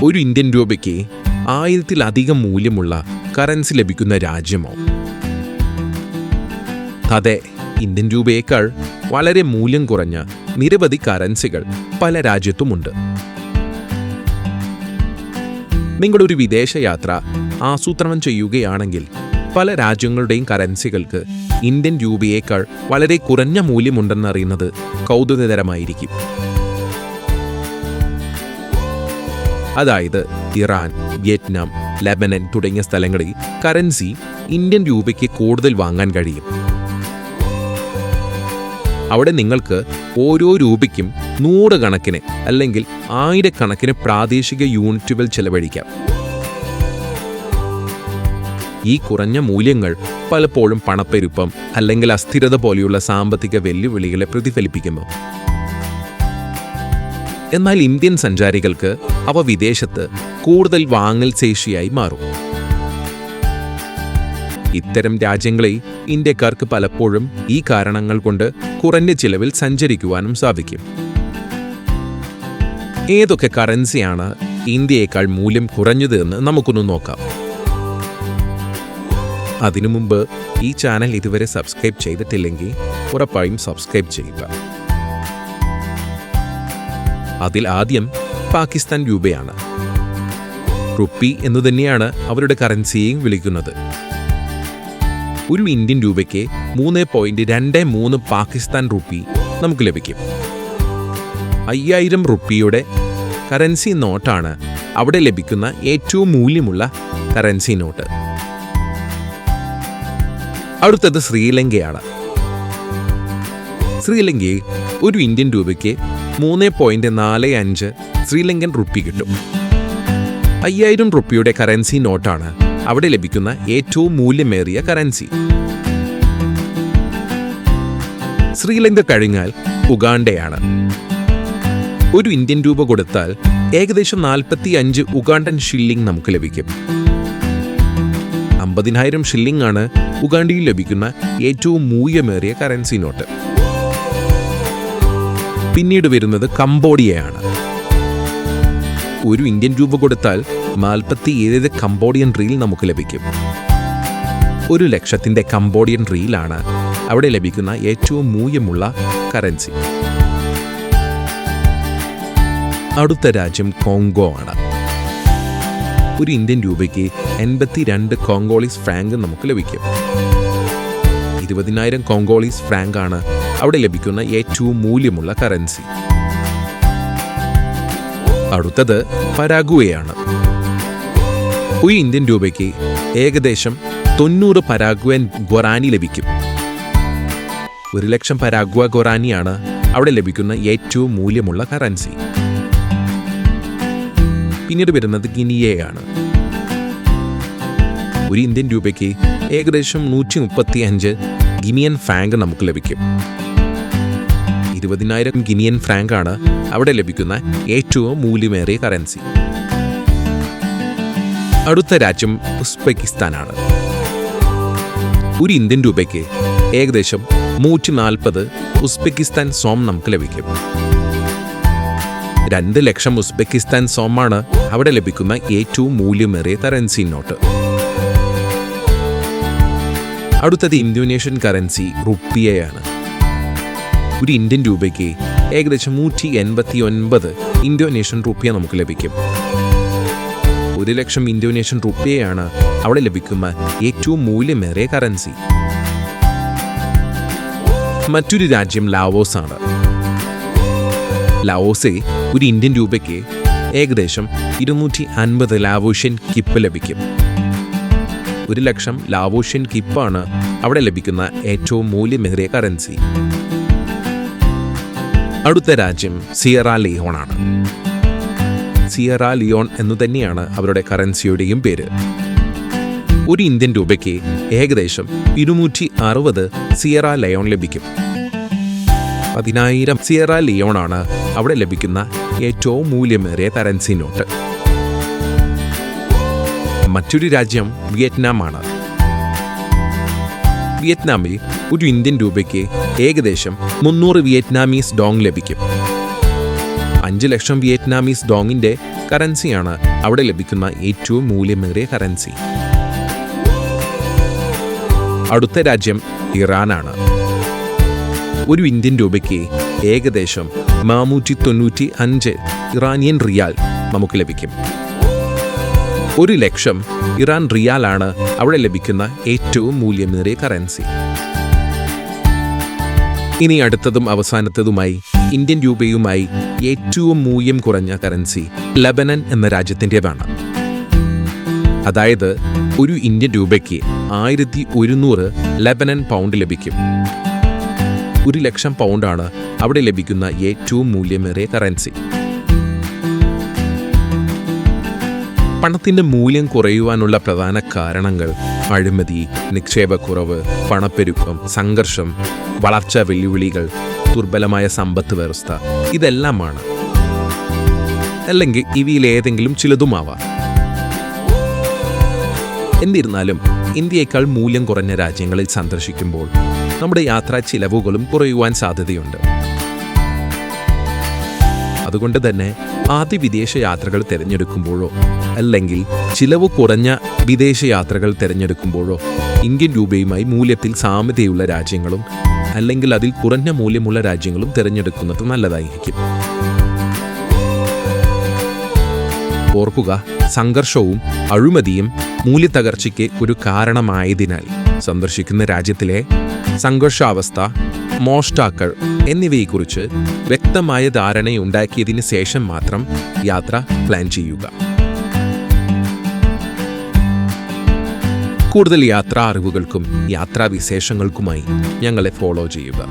ഒരു ഇന്ത്യൻ രൂപയ്ക്ക് 1000-ലധികം മൂല്യമുള്ള കറൻസി ലഭിക്കുന്ന രാജ്യമോ? അതെ, ഇന്ത്യൻ രൂപയേക്കാൾ വളരെ മൂല്യം കുറഞ്ഞ നിരവധി കറൻസികൾ പല രാജ്യത്തുമുണ്ട്. നിങ്ങളൊരു വിദേശയാത്ര ആസൂത്രണം ചെയ്യുകയാണെങ്കിൽ പല രാജ്യങ്ങളുടെയും കറൻസികൾക്ക് ഇന്ത്യൻ രൂപയേക്കാൾ വളരെ കുറഞ്ഞ മൂല്യമുണ്ടെന്നറിയുന്നത് കൗതുകകരമായിരിക്കും. അതായത് ഇറാൻ, വിയറ്റ്നാം, ലെബനൻ തുടങ്ങിയ സ്ഥലങ്ങളിൽ കറൻസി ഇന്ത്യൻ രൂപയ്ക്ക് കൂടുതൽ വാങ്ങാൻ കഴിയും. അവിടെ നിങ്ങൾക്ക് ഓരോ രൂപയ്ക്കും 100 കണക്കിന് അല്ലെങ്കിൽ 1000 കണക്കിന് പ്രാദേശിക യൂണിറ്റുകൾ ചെലവഴിക്കാം. ഈ കുറഞ്ഞ മൂല്യങ്ങൾ പലപ്പോഴും പണപ്പെരുപ്പം അല്ലെങ്കിൽ അസ്ഥിരത പോലെയുള്ള സാമ്പത്തിക വെല്ലുവിളികളെ പ്രതിഫലിപ്പിക്കുന്നു. എന്നാൽ ഇന്ത്യൻ സഞ്ചാരികൾക്ക് അവ വിദേശത്ത് കൂടുതൽ വാങ്ങൽ ശേഷിയായി മാറും. ഇത്തരം രാജ്യങ്ങളിൽ ഇന്ത്യക്കാർക്ക് പലപ്പോഴും ഈ കാരണങ്ങൾ കൊണ്ട് കുറഞ്ഞ ചിലവിൽ സഞ്ചരിക്കുവാനും സാധിക്കും. ഏതൊക്കെ കറൻസിയാണ് ഇന്ത്യയേക്കാൾ മൂല്യം കുറഞ്ഞത് എന്ന് നമുക്കൊന്ന് നോക്കാം. അതിനു മുമ്പ് ഈ ചാനൽ ഇതുവരെ സബ്സ്ക്രൈബ് ചെയ്തിട്ടില്ലെങ്കിൽ ഉറപ്പായും സബ്സ്ക്രൈബ് ചെയ്യുക. അതിൽ ആദ്യം പാകിസ്ഥാൻ രൂപയാണ്. റുപ്പി എന്നു തന്നെയാണ് അവരുടെ കറൻസിയെയും വിളിക്കുന്നത്. ഒരു ഇന്ത്യൻ രൂപയ്ക്ക് 3.23 പാകിസ്ഥാൻ റുപ്പി നമുക്ക് ലഭിക്കും. 5000 റുപ്പിയുടെ കറൻസി നോട്ടാണ് അവിടെ ലഭിക്കുന്ന ഏറ്റവും മൂല്യമുള്ള കറൻസി നോട്ട്. അടുത്തത് ശ്രീലങ്കയാണ്. ശ്രീലങ്കയിൽ ഒരു ഇന്ത്യൻ രൂപയ്ക്ക് 3.45 ശ്രീലങ്കൻ റുപ്പി കിട്ടും. 5000 റുപ്പിയുടെ കറൻസി നോട്ടാണ് അവിടെ ലഭിക്കുന്ന ഏറ്റവും മൂല്യമേറിയ കറൻസി. ശ്രീലങ്ക കഴിഞ്ഞാൽ ഉഗാണ്ടയാണ്. ഒരു ഇന്ത്യൻ രൂപ കൊടുത്താൽ ഏകദേശം 45 ഉഗാണ്ടൻ ഷില്ലിംഗ് നമുക്ക് ലഭിക്കും. 50,000 ഷില്ലിംഗ് ആണ് ഉഗാണ്ടയിൽ ലഭിക്കുന്ന ഏറ്റവും മൂല്യമേറിയ കറൻസി നോട്ട്. പിന്നീട് വരുന്നത് കംബോഡിയയാണ്. ഒരു ഇന്ത്യൻ രൂപ കൊടുത്താൽ 47 കംബോഡിയൻ റിയൽ നമുക്ക് ലഭിക്കും. 100,000 കംബോഡിയൻ റിയലാണ് അവിടെ ലഭിക്കുന്ന ഏറ്റവും മൂല്യമുള്ള കറൻസി. അടുത്ത രാജ്യം കോങ്കോ ആണ്. ഒരു ഇന്ത്യൻ രൂപയ്ക്ക് 82 കോങ്കോളീസ് ഫ്രാങ്ക് നമുക്ക് ലഭിക്കും. 20,000 കോങ്കോളീസ് ഫ്രാങ്ക് ആണ് അവിടെ ലഭിക്കുന്ന ഏറ്റവും മൂല്യമുള്ള കറൻസി. അടുത്തത് പരാഗ്വേയാണ്. ഒരു ഇന്ത്യൻ രൂപയ്ക്ക് ഏകദേശം 90 പരാഗ്വൻ ഗൊറാനി ലഭിക്കും. 100,000 പരാഗ്വ ഗൊറാനിയാണ് അവിടെ ലഭിക്കുന്ന ഏറ്റവും മൂല്യമുള്ള കറൻസി. പിന്നീട് വരുന്നത് ഗിനിയയാണ്. ഒരു ഇന്ത്യൻ രൂപയ്ക്ക് ഏകദേശം 135 ഗിനിയൻ ഫ്രാങ്ക് നമുക്ക് ലഭിക്കും. 20,000 ഗിനിയൻ ഫ്രാങ്ക് ആണ് അവിടെ ലഭിക്കുന്ന ഏറ്റവും മൂല്യമേറിയ കറൻസി. അടുത്ത രാജ്യം ഉസ്ബെക്കിസ്ഥാനാണ്. ഒരു ഇന്ത്യൻ രൂപയ്ക്ക് ഏകദേശം 140 ഉസ്ബെക്കിസ്ഥാൻ സോം നമുക്ക് ലഭിക്കും. 2,00,000 ഉസ്ബെക്കിസ്ഥാൻ സോമാണ് അവിടെ ലഭിക്കുന്ന ഏറ്റവും മൂല്യമേറിയ കറൻസി നോട്ട്. അടുത്തത് ഇന്തോനേഷ്യൻ കറൻസി റുപ്പിയയാണ്. ഒരു ഇന്ത്യൻ രൂപയ്ക്ക് ഏകദേശം 189 ഇന്തോനേഷ്യൻ റുപ്പിയ നമുക്ക് ലഭിക്കും. 1,00,000 ഇന്തോനേഷ്യൻ റുപ്പിയയാണ് അവിടെ ലഭിക്കുന്ന ഏറ്റവും മൂല്യമേറിയ കറൻസി. മറ്റൊരു രാജ്യം ലാവോസ് ആണ്. ലാവോസിൽ ഒരു ഇന്ത്യൻ രൂപയ്ക്ക് ഏകദേശം 250 ലാവോഷ്യൻ കിപ്പ് ലഭിക്കും. 1,00,000 ലാവോഷ്യൻ കിപ്പാണ് അവിടെ ലഭിക്കുന്ന ഏറ്റവും മൂല്യമേറിയ കറൻസി. അടുത്ത രാജ്യം സിയറ ലിയോണാണ്. സിയറ ലിയോൺ എന്നു തന്നെയാണ് അവരുടെ കറൻസിയുടെയും പേര്. ഒരു ഇന്ത്യൻ രൂപയ്ക്ക് ഏകദേശം 260 സിയറ ലിയോൺ ലഭിക്കും. 10,000 സിയറ ലിയോണാണ് അവിടെ ലഭിക്കുന്ന ഏറ്റവും മൂല്യമേറിയ കറൻസി നോട്ട്. മറ്റൊരു രാജ്യം വിയറ്റ്നാമാണ്. വിയറ്റ്നാമിൽ ഒരു ഇന്ത്യൻ രൂപയ്ക്ക് ഏകദേശം 300 വിയറ്റ്നാമീസ് ഡോങ് ലഭിക്കും. 5 ലക്ഷം വിയറ്റ്നാമീസ് ഡോങ്ങിന്റെ കറൻസിയാണ് അവിടെ ലഭിക്കുന്ന ഏറ്റവും മൂല്യമേറിയ കറൻസി. അടുത്ത രാജ്യം ഇറാനാണ്. ഒരു ഇന്ത്യൻ രൂപയ്ക്ക് ഏകദേശം 495 ഇറാനിയൻ റിയാൽ നമുക്ക് ലഭിക്കും. 1 ലക്ഷം ഇറാൻ റിയാലാണ് അവിടെ ലഭിക്കുന്ന ഏറ്റവും മൂല്യമേറിയ കറൻസി. ഇനി അടുത്തതും അവസാനത്തതുമായി ഇന്ത്യൻ രൂപയുമായി ഏറ്റവും മൂല്യം കുറഞ്ഞ കറൻസി ലെബനൻ എന്ന രാജ്യത്തിൻ്റെതാണ്. അതായത് ഒരു ഇന്ത്യൻ രൂപയ്ക്ക് 1100 ലെബനൻ പൗണ്ട് ലഭിക്കും. 1 ലക്ഷം പൗണ്ടാണ് അവിടെ ലഭിക്കുന്ന ഏറ്റവും മൂല്യമേറിയ കറൻസി. പണത്തിൻ്റെ മൂല്യം കുറയുവാനുള്ള പ്രധാന കാരണങ്ങൾ അഴിമതി, നിക്ഷേപക്കുറവ്, പണപ്പെരുപ്പം, സംഘർഷം, വളർച്ചാ വെല്ലുവിളികൾ, ദുർബലമായ സമ്പത്ത് വ്യവസ്ഥ ഇതെല്ലാമാണ്. അല്ലെങ്കിൽ ഇവയിലേതെങ്കിലും ചിലതുമാവാം. എന്നിരുന്നാലും ഇന്ത്യയേക്കാൾ മൂല്യം കുറഞ്ഞ രാജ്യങ്ങളിൽ സന്ദർശിക്കുമ്പോൾ നമ്മുടെ യാത്രാ ചിലവുകളും കുറയുവാൻ സാധ്യതയുണ്ട്. അതുകൊണ്ട് തന്നെ ആദ്യ വിദേശ യാത്രകൾ തിരഞ്ഞെടുക്കുമ്പോഴോ അല്ലെങ്കിൽ ചിലവ് കുറഞ്ഞ വിദേശ യാത്രകൾ തിരഞ്ഞെടുക്കുമ്പോഴോ ഇന്ത്യൻ രൂപയുമായി മൂല്യത്തിൽ സാമ്യതയുള്ള രാജ്യങ്ങളും അല്ലെങ്കിൽ അതിൽ കുറഞ്ഞ മൂല്യമുള്ള രാജ്യങ്ങളും തിരഞ്ഞെടുക്കുന്നത് നല്ലതായിരിക്കും. ഓർക്കുക, സംഘർഷവും അഴിമതിയും മൂല്യത്തകർച്ചയ്ക്ക് ഒരു കാരണമായതിനാൽ സന്ദർശിക്കുന്ന രാജ്യത്തിലെ സംഘർഷാവസ്ഥ, മോഷ്ടാക്കൾ എന്നിവയെക്കുറിച്ച് വ്യക്തമായ ധാരണയുണ്ടാക്കിയതിന് ശേഷം മാത്രം യാത്ര പ്ലാൻ ചെയ്യുക. കൂടുതൽ യാത്രാ അറിവുകൾക്കും യാത്രാ വിശേഷങ്ങൾക്കുമായി ഞങ്ങളെ ഫോളോ ചെയ്യുക.